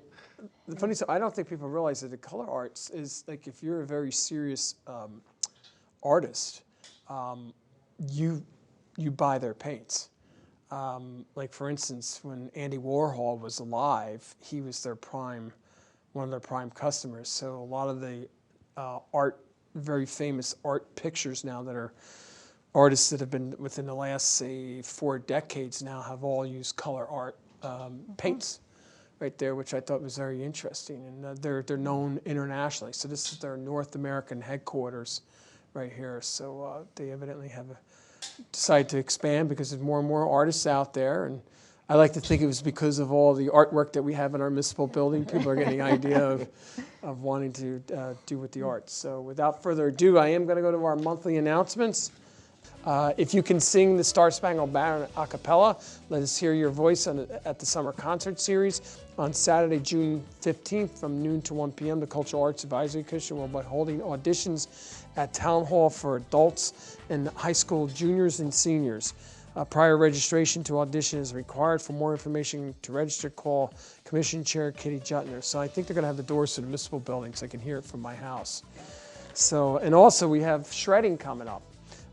[SPEAKER 1] the funny stuff, I don't think people realize that the color arts is like, if you're a very serious artist, you buy their paints. Like for instance, when Andy Warhol was alive, he was one of their prime customers. So a lot of the very famous art pictures now that are artists that have been within the last, say, 4 decades now have all used color art paints right there, which I thought was very interesting. And they're known internationally. So this is their North American headquarters right here. So they evidently have decided to expand because there's more and more artists out there. And I like to think it was because of all the artwork that we have in our municipal building. People are getting an idea of wanting to do with the arts. So without further ado, I am going to go to our monthly announcements. If you can sing the Star Spangled Banner a cappella, let us hear your voice at the Summer Concert Series. On Saturday, June 15th from noon to 1 p.m., the Cultural Arts Advisory Commission will be holding auditions at Town Hall for adults and high school juniors and seniors. Prior registration to audition is required. For more information to register, call Commission Chair Kitty Jutner. So I think they're going to have the doors to the municipal building so I can hear it from my house. So, and also we have shredding coming up.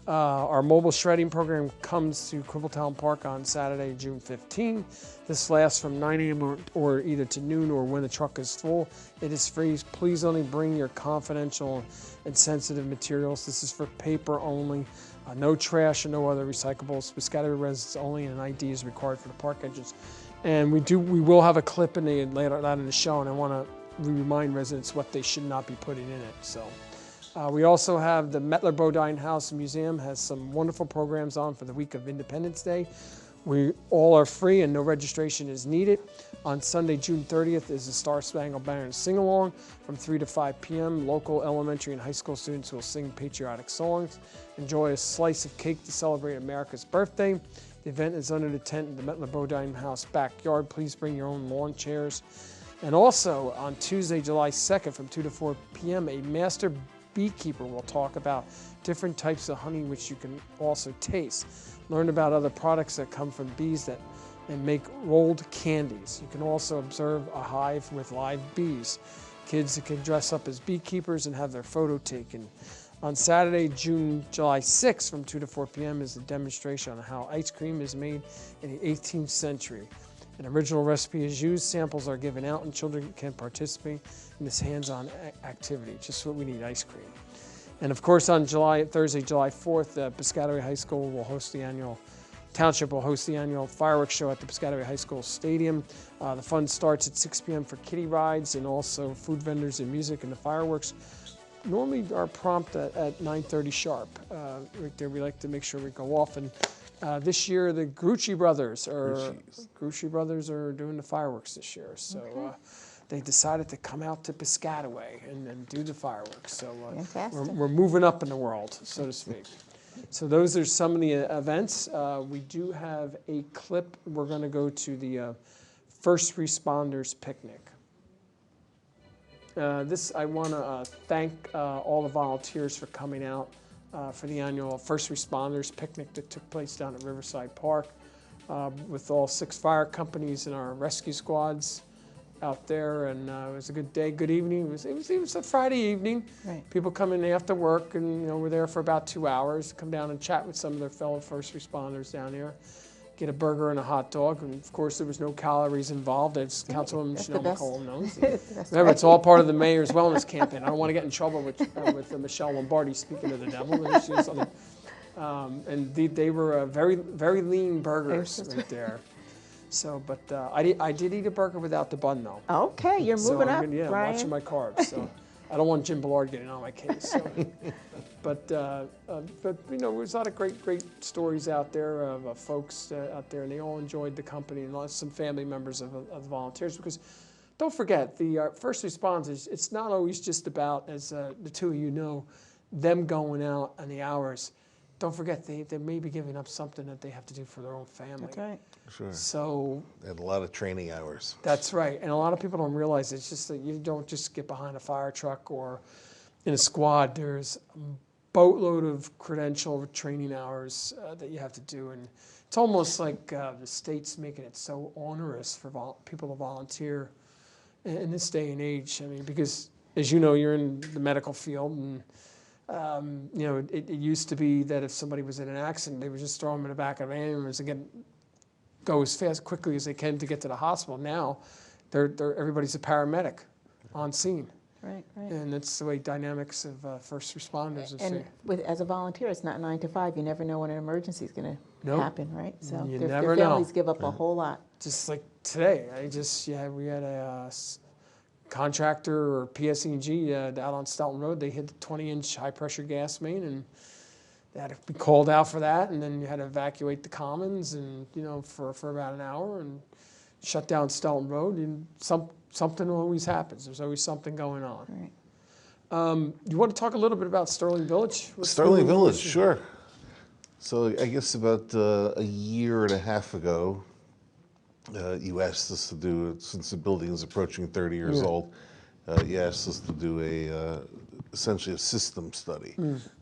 [SPEAKER 1] Our mobile shredding program comes to Crippletown Park on Saturday, June 15. This lasts from 9 a.m. or either to noon or when the truck is full. It is free. Please only bring your confidential and sensitive materials. This is for paper only. No trash and no other recyclables. Piscataway residents only, and an ID is required for the park entrance. And we will have a clip later on in the show, and I want to remind residents what they should not be putting in it. So. We also have the Mettler Bodine House Museum has some wonderful programs on for the week of Independence Day. We all are free and no registration is needed. On Sunday, June 30th is the Star Spangled Banner Sing-Along from 3 to 5 p.m. Local elementary and high school students will sing patriotic songs. Enjoy a slice of cake to celebrate America's birthday. The event is under the tent in the Mettler Bodine House backyard. Please bring your own lawn chairs. And also on Tuesday, July 2nd from 2 to 4 p.m., a master beekeeper will talk about different types of honey which you can also taste. Learn about other products that come from bees and make rolled candies. You can also observe a hive with live bees. Kids can dress up as beekeepers and have their photo taken. On Saturday, July 6th from 2 to 4 p.m. is a demonstration on how ice cream is made in the 18th century. An original recipe is used, samples are given out, and children can participate in this hands-on activity. Just what we need, ice cream. And of course, on Thursday, July 4th, Piscataway High School will host Township will host the annual fireworks show at the Piscataway High School Stadium. The fun starts at 6 p.m. for kiddie rides and also food vendors and music, and the fireworks normally are prompt at 9:30 sharp. Right there, we like to make sure we go off. And this year, the Grucci brothers are doing the fireworks this year. So they decided to come out to Piscataway and do the fireworks. So we're moving up in the world, so to speak. So those are some of the events. We do have a clip. We're going to go to the First Responders Picnic. I want to thank all the volunteers for coming out for the annual First Responders Picnic that took place down at Riverside Park with all 6 fire companies and our rescue squads out there, and it was a good day, good evening. It was a Friday evening. Right. People come in after work, and we're there for about 2 hours. Come down and chat with some of their fellow first responders down there. Get a burger and a hot dog, and of course there was no calories involved, as Councilwoman Chanelle McCullum knows. Remember, it's all part of the mayor's wellness campaign. I don't want to get in trouble with Michelle Lombardi speaking of the devil. And they were very, very lean burgers right there. So, but I did eat a burger without the bun, though.
[SPEAKER 2] Okay, you're moving up,
[SPEAKER 1] Yeah,
[SPEAKER 2] Brian.
[SPEAKER 1] watching my carbs. So I don't want Jim Ballard getting on my case. So. But there's a lot of great stories out there of folks out there, and they all enjoyed the company, and some family members of the volunteers. Because don't forget, the first responders, it's not always just about, as the two of you know, them going out on the hours. Don't forget, they may be giving up something that they have to do for their own family.
[SPEAKER 2] That's right.
[SPEAKER 3] Sure.
[SPEAKER 1] So
[SPEAKER 3] and a lot of training hours.
[SPEAKER 1] That's right. And a lot of people don't realize it's just that you don't just get behind a fire truck or in a squad. There's a boatload of credential training hours that you have to do. And It's almost like the state's making it so onerous for people to volunteer in this day and age. I mean, because as you know, you're in the medical field, and you know, it used to be that if somebody was in an accident, they would just throw them in the back of an ambulance and go as quickly as they can to get to the hospital. Now, everybody's a paramedic on scene.
[SPEAKER 2] Right, right.
[SPEAKER 1] And that's the way dynamics of first responders is.
[SPEAKER 2] And as a volunteer, it's not 9 to 5. You never know when an emergency is going to happen, right? So
[SPEAKER 1] You
[SPEAKER 2] their
[SPEAKER 1] never
[SPEAKER 2] families
[SPEAKER 1] know.
[SPEAKER 2] give up a whole lot.
[SPEAKER 1] Just like today, we had a contractor or PSE&G out on Stelton Road. They hit the 20-inch high-pressure gas main, and they had to be called out for that. And then you had to evacuate the commons, and for about an hour, and shut down Stelton Road. And something always happens. There's always something going on.
[SPEAKER 2] Right.
[SPEAKER 1] You want to talk a little bit about Sterling Village?
[SPEAKER 3] Sterling Village, sure. So I guess about a year and a half ago, you asked us to do it, since the building is approaching 30 years old, you asked us to do essentially a system study.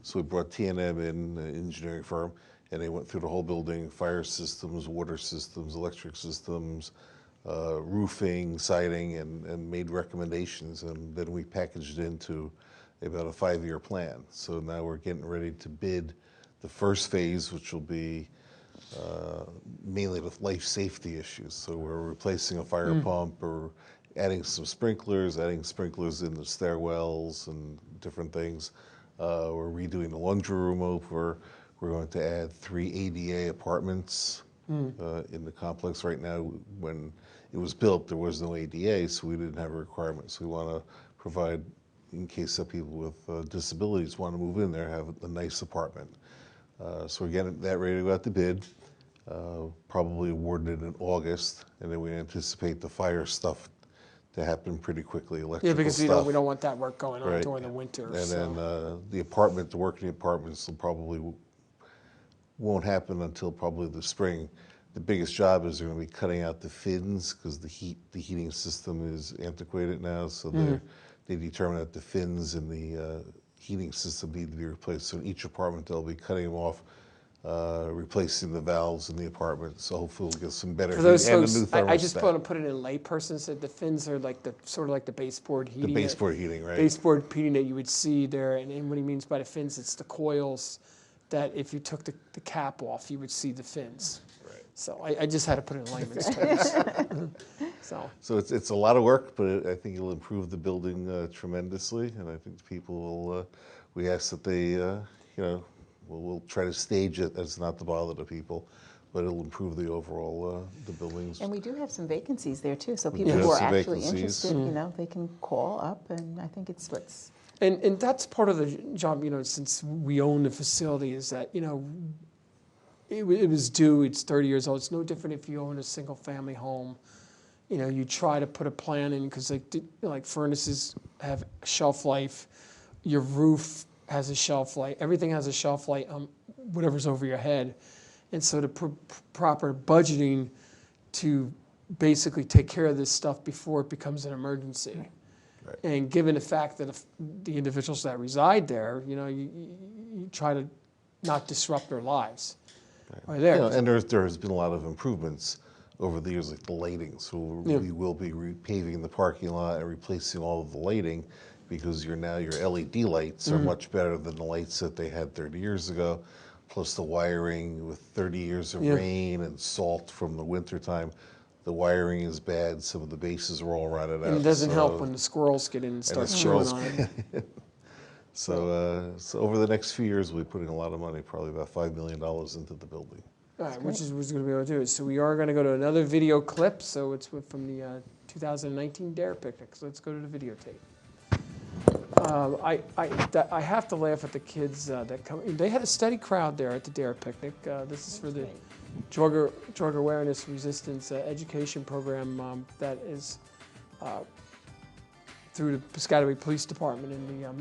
[SPEAKER 3] So we brought T&M in, an engineering firm, and they went through the whole building, fire systems, water systems, electric systems, roofing, siding, and made recommendations, and then we packaged it into about a 5-year plan. So now we're getting ready to bid the first phase, which will be mainly with life safety issues. So we're replacing a fire pump, or adding some sprinklers, adding sprinklers in the stairwells and different things. We're redoing the laundry room over. We're going to add 3 ADA apartments in the complex. Right now, when it was built, there was no ADA, so we didn't have a requirement. So we want to provide, in case that people with disabilities want to move in there, have a nice apartment. So we're getting that ready to go out to bid, probably awarded in August, and then we anticipate the fire stuff to happen pretty quickly, electrical
[SPEAKER 1] because
[SPEAKER 3] stuff.
[SPEAKER 1] we don't want that work going on during the winter.
[SPEAKER 3] And
[SPEAKER 1] so.
[SPEAKER 3] then the work in the apartments will probably won't happen until probably the spring. The biggest job is they're going to be cutting out the fins, because the heating system is antiquated now. So they determined that the fins in the heating system need to be replaced. So in each apartment, they'll be cutting them off, replacing the valves in the apartment. So hopefully we'll get some better
[SPEAKER 1] For those
[SPEAKER 3] heat and
[SPEAKER 1] folks,
[SPEAKER 3] a new thermostat.
[SPEAKER 1] I just want to put it in layperson. So the fins are like sort of like the baseboard heating.
[SPEAKER 3] The baseboard heating, right?
[SPEAKER 1] Baseboard heating that you would see there. And what he means by the fins, it's the coils that if you took the cap off, you would see the fins. Right. So I just had to put it in layman's terms. So
[SPEAKER 3] it's a lot of work, but I think it'll improve the building tremendously, and I think people will. We ask that they, we'll try to stage it as not to bother the people, but it'll improve the overall the buildings.
[SPEAKER 2] And we do have some vacancies there too, so people who are actually interested,
[SPEAKER 3] vacancies.
[SPEAKER 2] They can call up, and I think it's what's.
[SPEAKER 1] And that's part of the job, since we own the facility, is that, it was due, it's 30 years old. It's no different if you own a single family home. You try to put a plan in, because like furnaces have shelf life, your roof has a shelf life, everything has a shelf life, whatever's over your head. And so the proper budgeting to basically take care of this stuff before it becomes an emergency. Right. And given the fact that the individuals that reside there, you try to not disrupt their lives. Right there.
[SPEAKER 3] And there has been a lot of improvements over the years, like the lighting. So we will be repaving the parking lot and replacing all of the lighting, because your LED lights are much better than the lights that they had 30 years ago. Plus the wiring, with 30 years of rain and salt from the wintertime, the wiring is bad. Some of the bases are all rotted out.
[SPEAKER 1] And it doesn't help when the squirrels get in and start chewing on it.
[SPEAKER 3] So over the next few years, we'll be putting a lot of money, probably about $5 million into the building.
[SPEAKER 1] All right, which is what we're going to be able to do. So we are going to go to another video clip. So it's from the 2019 DARE picnic. So let's go to the videotape. I have to laugh at the kids that come. They had a steady crowd there at the DARE picnic. This is for the drug awareness resistance education program that is through the Piscataway Police Department in the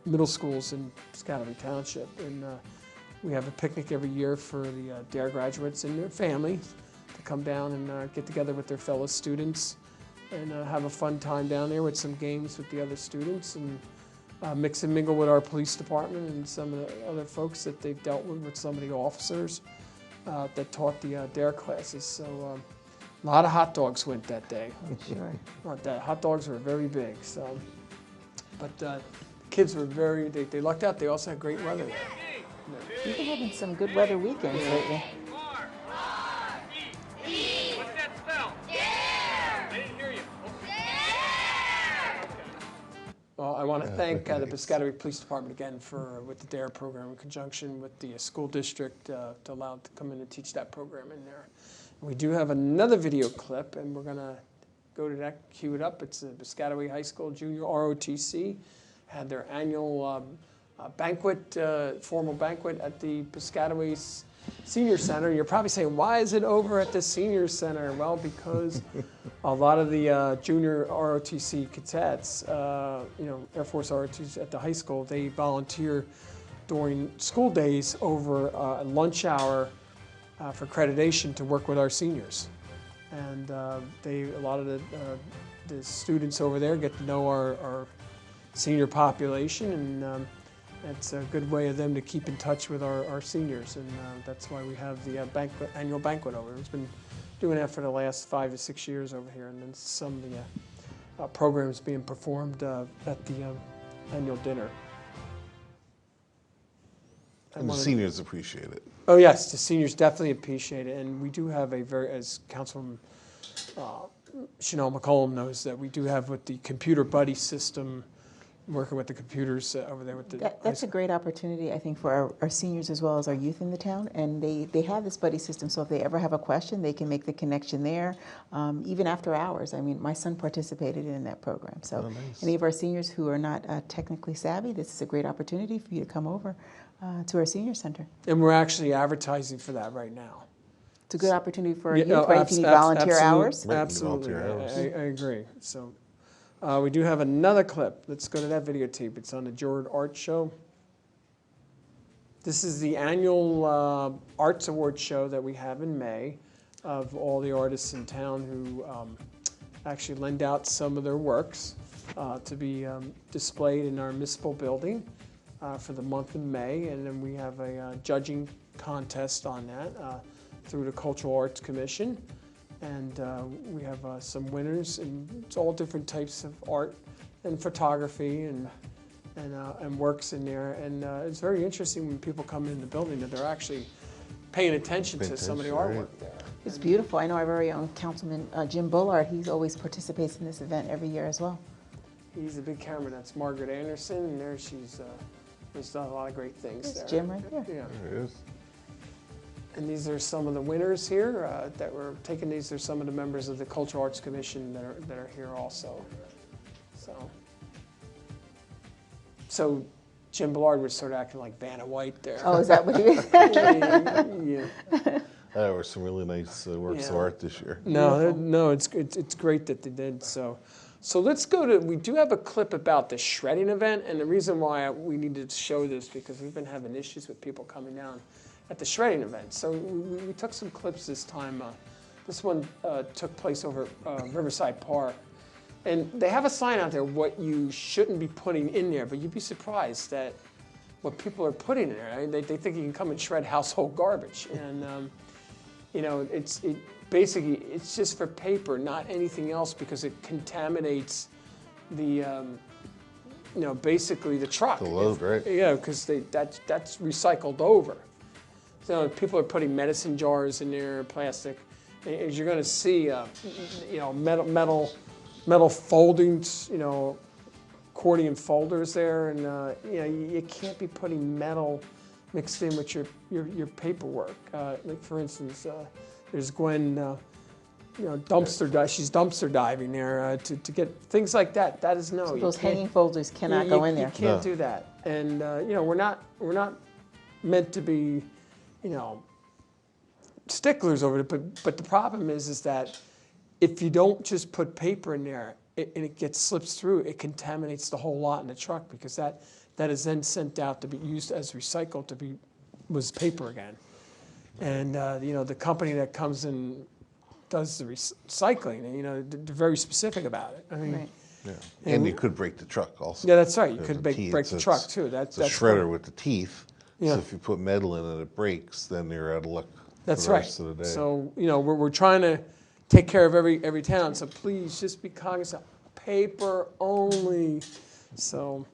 [SPEAKER 1] middle schools in Piscataway Township. And we have a picnic every year for the DARE graduates and their families to come down and get together with their fellow students and have a fun time down there with some games with the other students, and mix and mingle with our police department and some of the other folks that they've dealt with some of the officers. that taught the DARE classes. So a lot of hot dogs went that day.
[SPEAKER 2] Sure.
[SPEAKER 1] The hot dogs were very big. So, but kids were they lucked out. They also had great weather there.
[SPEAKER 2] We've been having some good weather weekends lately.
[SPEAKER 12] What's that spell? I didn't hear you.
[SPEAKER 1] Well, I want to thank the Piscataway Police Department again with the DARE program in conjunction with the school district to allow it to come in and teach that program in there. We do have another video clip, and we're going to go to that, cue it up. It's the Piscataway High School Junior ROTC, had their annual banquet, formal banquet at the Piscataway Senior Center. You're probably saying, why is it over at the Senior Center? Well, because a lot of the junior ROTC cadets, Air Force ROTC at the high school, they volunteer during school days over a lunch hour for accreditation to work with our seniors. And a lot of the students over there get to know our senior population, and it's a good way of them to keep in touch with our seniors, and that's why we have the annual banquet over. It's been doing that for the last 5 to 6 years over here, and then some of the programs being performed at the annual dinner.
[SPEAKER 3] And the seniors appreciate it.
[SPEAKER 1] Oh yes, the seniors definitely appreciate it, and we do have as Councilmember Chanelle McCullum knows, that we do have with the computer buddy system, working with the computers over there with the...
[SPEAKER 2] That's a great opportunity, I think, for our seniors as well as our youth in the town. And they have this buddy system, so if they ever have a question, they can make the connection there, even after hours. I mean, my son participated in that program. So
[SPEAKER 3] nice.
[SPEAKER 2] Any of our seniors who are not technically savvy, this is a great opportunity for you to come over to our senior center.
[SPEAKER 1] And we're actually advertising for that right now.
[SPEAKER 2] It's a good opportunity for our youth, right? If you need volunteer hours.
[SPEAKER 1] Absolutely, I agree. So. We do have another clip. Let's go to that videotape. It's on the Juried Art Show. This is the annual Arts Award show that we have in May of all the artists in town who actually lend out some of their works to be displayed in our municipal building for the month of May. And then we have a judging contest on that through the Cultural Arts Commission. And we have some winners, and it's all different types of art and photography and works in there. And it's very interesting when people come in the building that they're actually paying attention to some of the artwork there.
[SPEAKER 2] It's beautiful. I know our very own Councilman Jim Bullard, he always participates in this event every year as well.
[SPEAKER 1] He's a big camera. That's Margaret Anderson, and there she's done a lot of great things there.
[SPEAKER 2] Jim right there.
[SPEAKER 1] Yeah.
[SPEAKER 3] There it is.
[SPEAKER 1] And these are some of the winners here that were taken. These are some of the members of the Cultural Arts Commission that are here also. So Jim Bullard was sort of acting like Vanna White there.
[SPEAKER 2] Oh, is that what he is?
[SPEAKER 1] Yeah.
[SPEAKER 3] There were some really nice works of art this year.
[SPEAKER 1] No, it's great that they did. So let's go to. We do have a clip about the shredding event, and the reason why we needed to show this because we've been having issues with people coming down at the shredding event. So we took some clips this time. This one took place over Riverside Park. And they have a sign out there what you shouldn't be putting in there, but you'd be surprised at what people are putting in there. I mean, they think you can come and shred household garbage. And, basically, it's just for paper, not anything else, because it contaminates the, basically the truck.
[SPEAKER 3] The load, right?
[SPEAKER 1] Yeah, because that's recycled over. So people are putting medicine jars in there, plastic. As you're going to see, metal foldings, accordion folders there, and you can't be putting metal mixed in with your paperwork. Like for instance, there's Gwen, she's dumpster diving there to get things like that. That is no.
[SPEAKER 2] So those hanging folders cannot go in there.
[SPEAKER 1] You can't do that, and we're not meant to be, sticklers over it. But the problem is that if you don't just put paper in there and it slips through, it contaminates the whole lot in the truck, because that is then sent out to be used as recycled was paper again. And the company that comes and does the recycling, they're very specific about it. I mean,
[SPEAKER 2] right.
[SPEAKER 3] Yeah. And you could break the truck also.
[SPEAKER 1] Yeah, that's right. You could break the truck too.
[SPEAKER 3] It's a shredder with the teeth.
[SPEAKER 1] Yeah.
[SPEAKER 3] So if you put metal in and it breaks, then you're out of luck.
[SPEAKER 1] That's
[SPEAKER 3] the
[SPEAKER 1] right.
[SPEAKER 3] rest of the day.
[SPEAKER 1] So, you know, we're trying to take care of every town. So please just be cognizant. Paper only. So,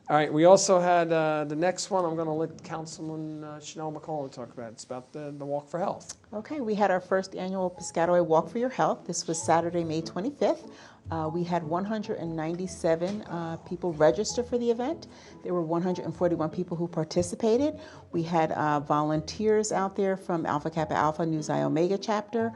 [SPEAKER 1] all right. We also had the next one. I'm going to let Councilman Chanelle McCullum talk about. It's about the Walk for Health.
[SPEAKER 2] Okay, we had our first annual Piscataway Walk for Your Health. This was Saturday, May 25th. We had 197 people register for the event. There were 141 people who participated. We had volunteers out there from Alpha Kappa Alpha Nu Xi Omega chapter.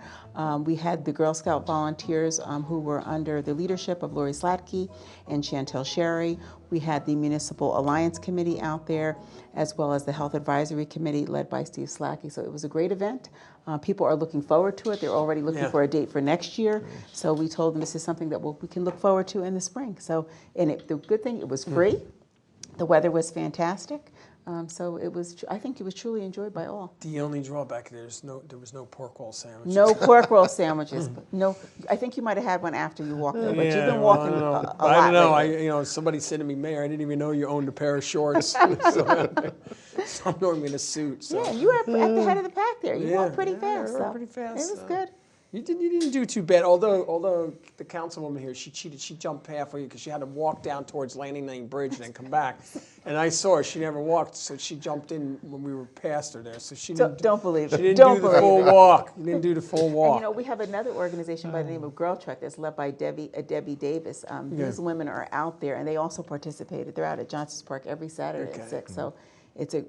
[SPEAKER 2] We had the Girl Scout volunteers who were under the leadership of Lori Slatke and Chantel Sherry. We had the Municipal Alliance Committee out there, as well as the Health Advisory Committee led by Steve Slackey. So it was a great event. People are looking forward to it. They're already looking for a date for next year. So we told them this is something that we can look forward to in the spring. So, and the good thing, it was free. The weather was fantastic. So it was, I think it was truly enjoyed by all.
[SPEAKER 1] The only drawback, there was no pork roll sandwiches.
[SPEAKER 2] No pork roll sandwiches. But no, I think you might have had one after you walked there, but you've been walking a lot.
[SPEAKER 1] I don't know. Somebody said to me, Mayor, I didn't even know you owned a pair of shorts. so I'm normally in a suit. So.
[SPEAKER 2] Yeah, you were at the head of the pack there. You walked pretty fast.
[SPEAKER 1] So. Pretty fast.
[SPEAKER 2] It was good.
[SPEAKER 1] You didn't do too bad, although the councilwoman here, she cheated. She jumped halfway because she had to walk down towards Landing Lane Bridge and then come back. And I saw her. She never walked, so she jumped in when we were past her there. So she didn't.
[SPEAKER 2] Don't believe it.
[SPEAKER 1] She didn't
[SPEAKER 2] Don't
[SPEAKER 1] do the full walk. You didn't do the full walk.
[SPEAKER 2] And, you know, we have another organization by the name of Girl Trek that's led by Debbie Davis. These women are out there, and they also participated. They're out at Johnson's Park every Saturday at 6. So it's a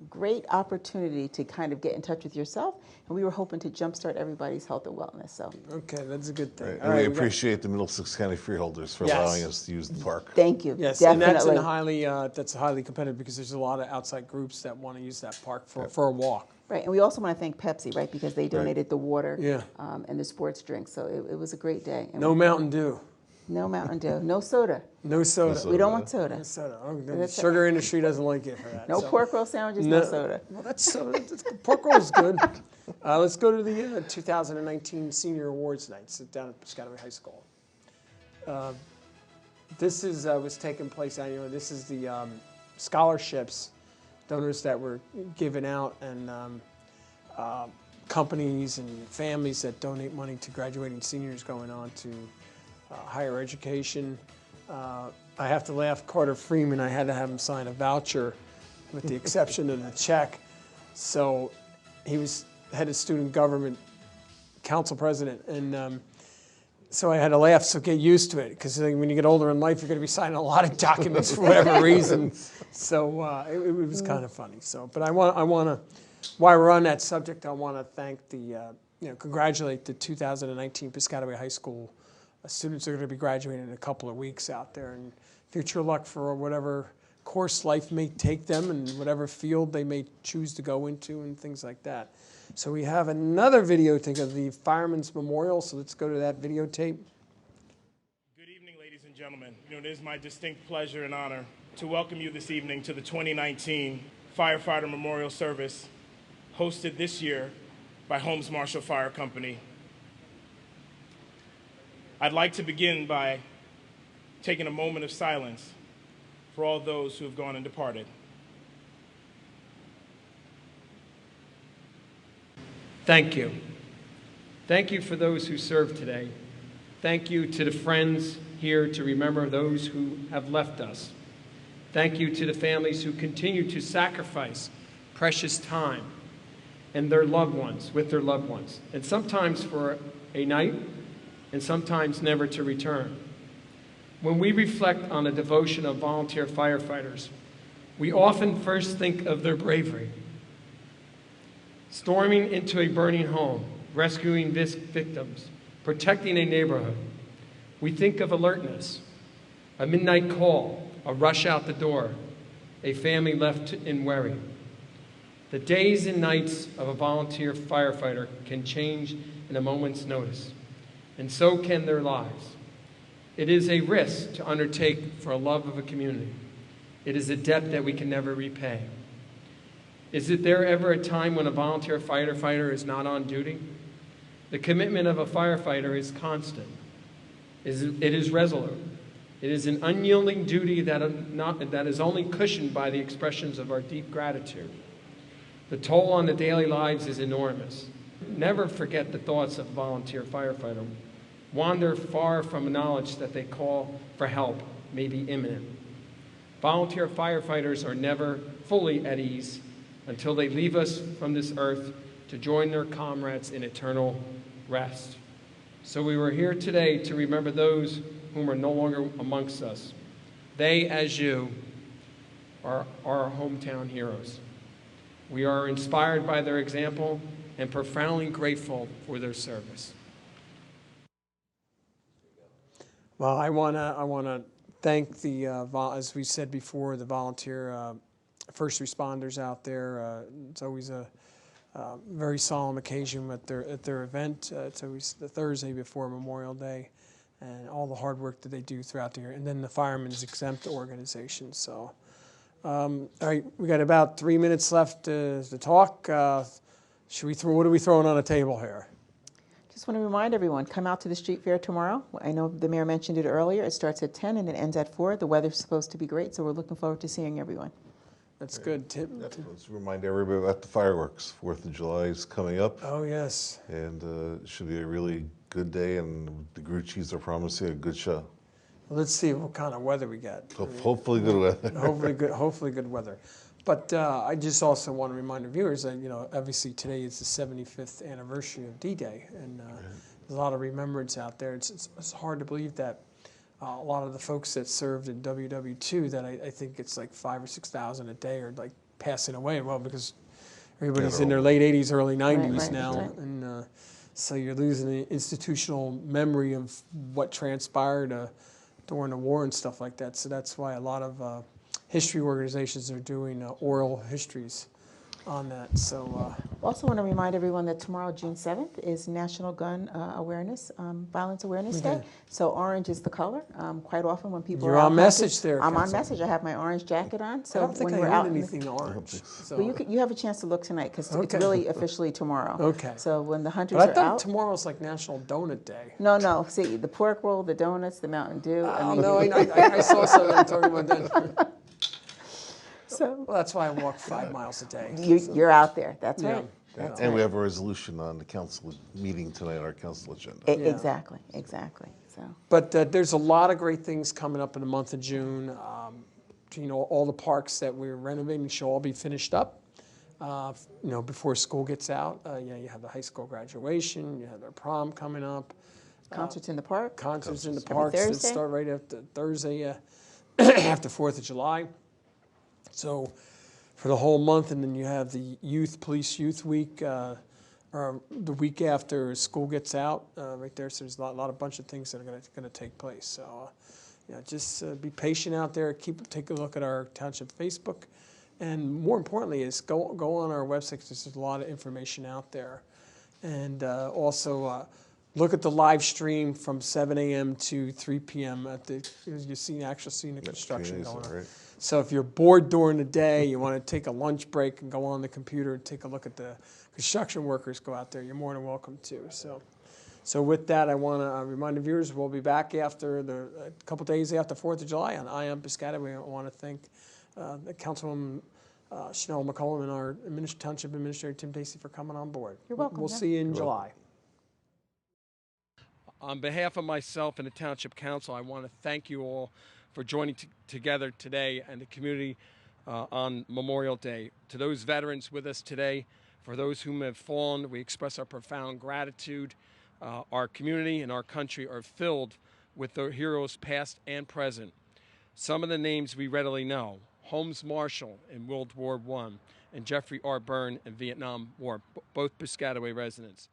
[SPEAKER 2] great opportunity to kind of get in touch with yourself, and we were hoping to jumpstart everybody's health and wellness. So
[SPEAKER 1] okay, that's a good thing.
[SPEAKER 3] Right. And we appreciate the Middlesex County Freeholders for allowing us to use the park.
[SPEAKER 2] Thank you.
[SPEAKER 1] Yes,
[SPEAKER 2] definitely.
[SPEAKER 1] and that's highly competitive because there's a lot of outside groups that want to use that park for a walk.
[SPEAKER 2] Right, and we also want to thank Pepsi, right, because they donated the water and the sports drinks. So it was a great day. And
[SPEAKER 1] no Mountain Dew.
[SPEAKER 2] No Mountain Dew. No soda.
[SPEAKER 1] No soda.
[SPEAKER 2] We don't want soda.
[SPEAKER 1] No soda. Oh, the sugar industry doesn't like it for that.
[SPEAKER 2] No pork roll sandwiches, no soda.
[SPEAKER 1] Well, that's pork roll is good. Let's go to the 2019 Senior Awards nights down at Piscataway High School. This is was taking place annually. This is the scholarships, donors that were given out, and companies and families that donate money to graduating seniors going on to higher education. I have to laugh. Carter Freeman, I had to have him sign a voucher with the exception of the check. So he was head of student government, council president, and so I had to laugh, so get used to it, because when you get older in life, you're going to be signing a lot of documents for whatever reason. So it was kind of funny. So, but I want to, while we're on that subject, I want to thank congratulate the 2019 Piscataway High School students are going to be graduating in a couple of weeks out there, and future luck for whatever course life may take them and whatever field they may choose to go into and things like that. So we have another videotape of the Fireman's Memorial, so let's go to that videotape.
[SPEAKER 13] Good evening, ladies and gentlemen. It is my distinct pleasure and honor to welcome you this evening to the 2019 Firefighter Memorial Service, hosted this year by Holmes Marshall Fire Company. I'd like to begin by taking a moment of silence for all those who have gone and departed.
[SPEAKER 14] Thank you. Thank you for those who served today. Thank you to the friends here to remember those who have left us. Thank you to the families who continue to sacrifice precious time and their loved ones, with their loved ones, and sometimes for a night, and sometimes never to return. When we reflect on the devotion of volunteer firefighters, we often first think of their bravery. Storming into a burning home, rescuing victims, protecting a neighborhood. We think of alertness, a midnight call, a rush out the door, a family left in worry. The days and nights of a volunteer firefighter can change in a moment's notice, and so can their lives. It is a risk to undertake for a love of a community. It is a debt that we can never repay. Is there ever a time when a volunteer firefighter is not on duty? The commitment of a firefighter is constant. It is resolute. It is an unyielding duty that is only cushioned by the expressions of our deep gratitude. The toll on the daily lives is enormous. never forget the thoughts of a volunteer firefighter. Wander far from knowledge that they call for help may be imminent. Volunteer firefighters are never fully at ease until they leave us from this earth to join their comrades in eternal rest. So we were here today to remember those whom are no longer amongst us. They, as you, are our hometown heroes. We are inspired by their example and profoundly grateful for their service.
[SPEAKER 1] Well, I want to thank the, as we said before, the volunteer first responders out there. It's always a very solemn occasion at their event. It's always the Thursday before Memorial Day, and all the hard work that they do throughout the year. And then the Fireman's Exempt organization. So, all right, we got about 3 minutes left to talk. What are we throwing on the table here?
[SPEAKER 2] Just want to remind everyone, come out to the street fair tomorrow. I know the mayor mentioned it earlier. It starts at 10 and it ends at 4. The weather's supposed to be great, so we're looking forward to seeing everyone.
[SPEAKER 1] That's good.
[SPEAKER 3] Let's remind everybody about the fireworks. 4th of July is coming up.
[SPEAKER 1] Oh, yes.
[SPEAKER 3] And it should be a really good day, and the Grucci's are promising a good show.
[SPEAKER 1] Well, let's see what kind of weather we get.
[SPEAKER 3] Hopefully good weather.
[SPEAKER 1] hopefully good weather. But I just also want to remind our viewers that, obviously today is the 75th anniversary of D-Day, and there's a lot of remembrance out there. It's hard to believe that a lot of the folks that served in WW2, that I think it's like 5,000 or 6,000 a day, are like passing away. Well, because everybody's in their late 80s, early 90s now, and so you're losing the institutional memory of what transpired during the war and stuff like that. So that's why a lot of history organizations are doing oral histories on that. So
[SPEAKER 2] also want to remind everyone that tomorrow, June 7th, is National Gun Awareness, Violence Awareness Day. So orange is the color. Quite often when people
[SPEAKER 1] You're
[SPEAKER 2] are out
[SPEAKER 1] on message there.
[SPEAKER 2] I'm on message. I have my orange jacket on. So
[SPEAKER 1] I don't think
[SPEAKER 2] when
[SPEAKER 1] I
[SPEAKER 2] we're
[SPEAKER 1] heard
[SPEAKER 2] out
[SPEAKER 1] anything orange. So.
[SPEAKER 2] Well, you have a chance to look tonight because it's really officially tomorrow.
[SPEAKER 1] Okay.
[SPEAKER 2] So when the hunters
[SPEAKER 1] but I
[SPEAKER 2] are
[SPEAKER 1] thought
[SPEAKER 2] out.
[SPEAKER 1] Tomorrow's like National Donut Day.
[SPEAKER 2] No. See, the pork roll, the donuts, the Mountain Dew.
[SPEAKER 1] I saw something talking about that.
[SPEAKER 2] So,
[SPEAKER 1] well, that's why I walk 5 miles a day.
[SPEAKER 2] You're out there. That's right. That's
[SPEAKER 3] and we have a resolution on the council meeting tonight, our council agenda.
[SPEAKER 2] Exactly. So.
[SPEAKER 1] But there's a lot of great things coming up in the month of June. All the parks that we're renovating should all be finished up. Before school gets out. You have the high school graduation. You have their prom coming up.
[SPEAKER 2] Concerts in the park.
[SPEAKER 1] Concerts in the parks that start right after Thursday, after 4th of July. So for the whole month, and then you have the Police Youth Week, or the week after school gets out, right there. So there's a lot of bunch of things that are going to take place. So just be patient out there. Take a look at our township Facebook, and more importantly is go on our website, because there's a lot of information out there, and also look at the live stream from 7 a.m. to 3 p.m. You're seeing the construction going on. Right. So if you're bored during the day, you want to take a lunch break and go on the computer and take a look at the construction workers go out there, you're more than welcome to. So with that, I want to remind the viewers we'll be back after a couple days after 4th of July on I Am Piscataway. I want to thank the Councilwoman Chanelle McCullum and our Township Administrator Tim Dacey for coming on board.
[SPEAKER 2] You're welcome.
[SPEAKER 1] We'll see you in July.
[SPEAKER 14] On behalf of myself and the Township Council, I want to thank you all for joining together today and the community on Memorial Day. To those veterans with us today, for those whom have fallen, we express our profound gratitude. Our community and our country are filled with their heroes past and present. Some of the names we readily know: Holmes Marshall in World War I and Jeffrey R. Byrne in Vietnam War, both Piscataway residents.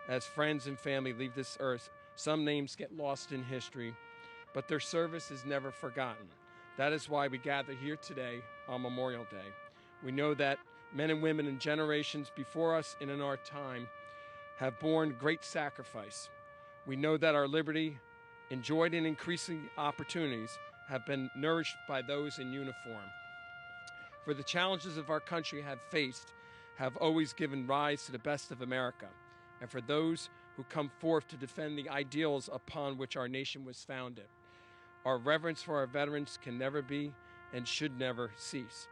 [SPEAKER 14] As friends and family leave this earth, some names get lost in history, but their service is never forgotten. That is why we gather here today on Memorial Day. We know that men and women in generations before us and in our time have borne great sacrifice. We know that our liberty, enjoyed in increasing opportunities, have been nourished by those in uniform. For the challenges of our country have faced, have always given rise to the best of America, and for those who come forth to defend the ideals upon which our nation was founded. Our reverence for our veterans can never be and should never cease.